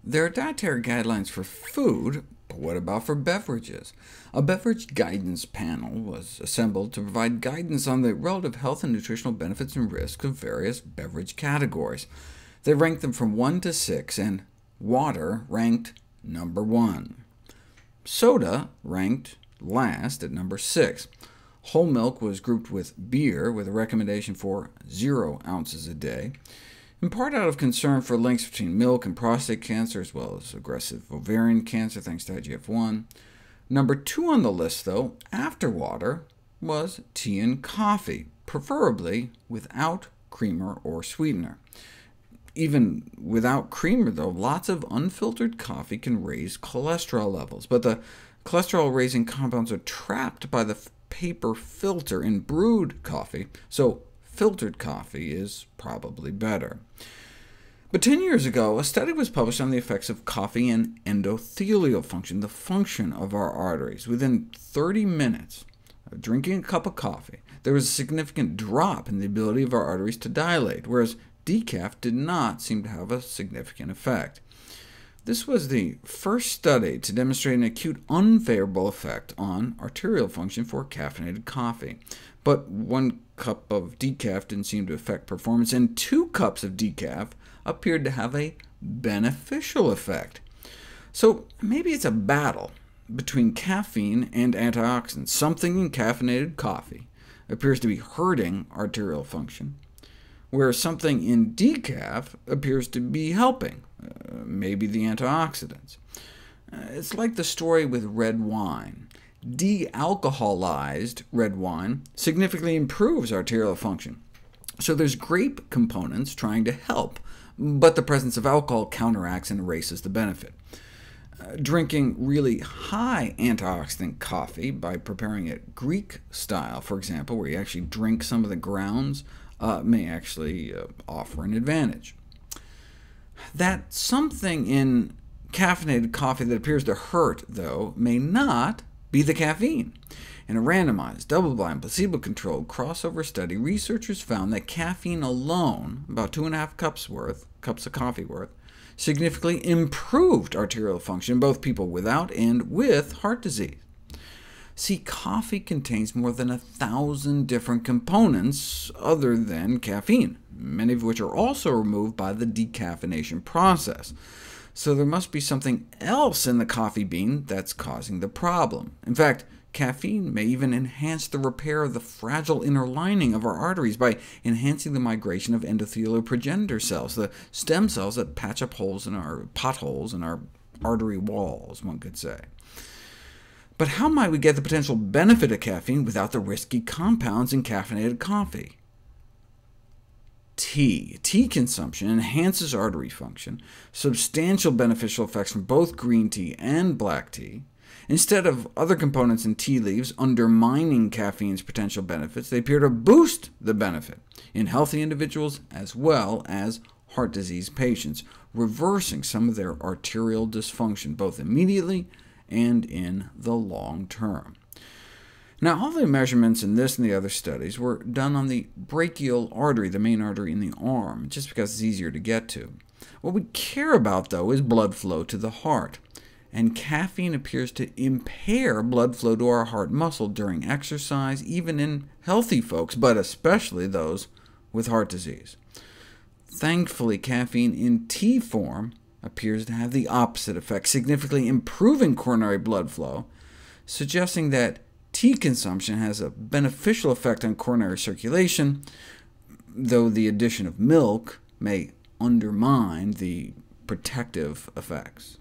There are dietary guidelines for food, but what about for beverages? A beverage guidance panel was assembled to provide guidance on the relative health and nutritional benefits and risks of various beverage categories. They ranked them from 1 to 6, and water ranked number 1. Soda ranked last at number 6. Whole milk was grouped with beer, with a recommendation for 0 ounces a day, in part out of concern for links between milk and prostate cancer, as well as aggressive ovarian cancer, thanks to IGF-1. Number 2 on the list, though, after water, was tea and coffee, preferably without creamer or sweetener. Even without creamer, though, lots of unfiltered coffee can raise cholesterol levels, but the cholesterol-raising compounds are trapped by the paper filter in brewed coffee, so filtered coffee is probably better. But 10 years ago, a study was published on the effects of coffee and endothelial function, the function of our arteries. Within 30 minutes of drinking a cup of coffee, there was a significant drop in the ability of our arteries to dilate, whereas decaf did not seem to have a significant effect. This was the first study to demonstrate an acute unfavorable effect on arterial function for caffeinated coffee. But 1 cup of decaf didn't seem to affect performance, and 2 cups of decaf appeared to have a beneficial effect. So maybe it's a battle between caffeine and antioxidants. Something in caffeinated coffee appears to be hurting arterial function, whereas something in decaf appears to be helping, maybe the antioxidants. It's like the story with red wine. De-alcoholized red wine significantly improves arterial function. So there's grape components trying to help, but the presence of alcohol counteracts and erases the benefit. Drinking really high antioxidant coffee by preparing it Greek style, for example, where you actually drink some of the grounds, may actually offer an advantage. That something in caffeinated coffee that appears to hurt, though, may not be the caffeine. In a randomized, double-blind, placebo-controlled crossover study, researchers found that caffeine alone, about 2.5 cups of coffee worth, significantly improved arterial function in both people without and with heart disease. See, coffee contains more than 1,000 different components other than caffeine, many of which are also removed by the decaffeination process. So there must be something else in the coffee bean that's causing the problem. In fact, caffeine may even enhance the repair of the fragile inner lining of our arteries by enhancing the migration of endothelial progenitor cells, the stem cells that patch up potholes in our artery walls, one could say. But how might we get the potential benefit of caffeine without the risky compounds in caffeinated coffee? Tea consumption enhances artery function, substantial beneficial effects from both green tea and black tea. Instead of other components in tea leaves undermining caffeine's potential benefits, they appear to boost the benefit in healthy individuals as well as heart disease patients, reversing some of their arterial dysfunction, both immediately and in the long term. Now, all the measurements in this and the other studies were done on the brachial artery, the main artery in the arm, just because it's easier to get to. What we care about, though, is blood flow to the heart, and caffeine appears to impair blood flow to our heart muscle during exercise, even in healthy folks, but especially those with heart disease. Thankfully, caffeine in tea form appears to have the opposite effect, significantly improving coronary blood flow, suggesting that tea consumption has a beneficial effect on coronary circulation, though the addition of milk may undermine the protective effects.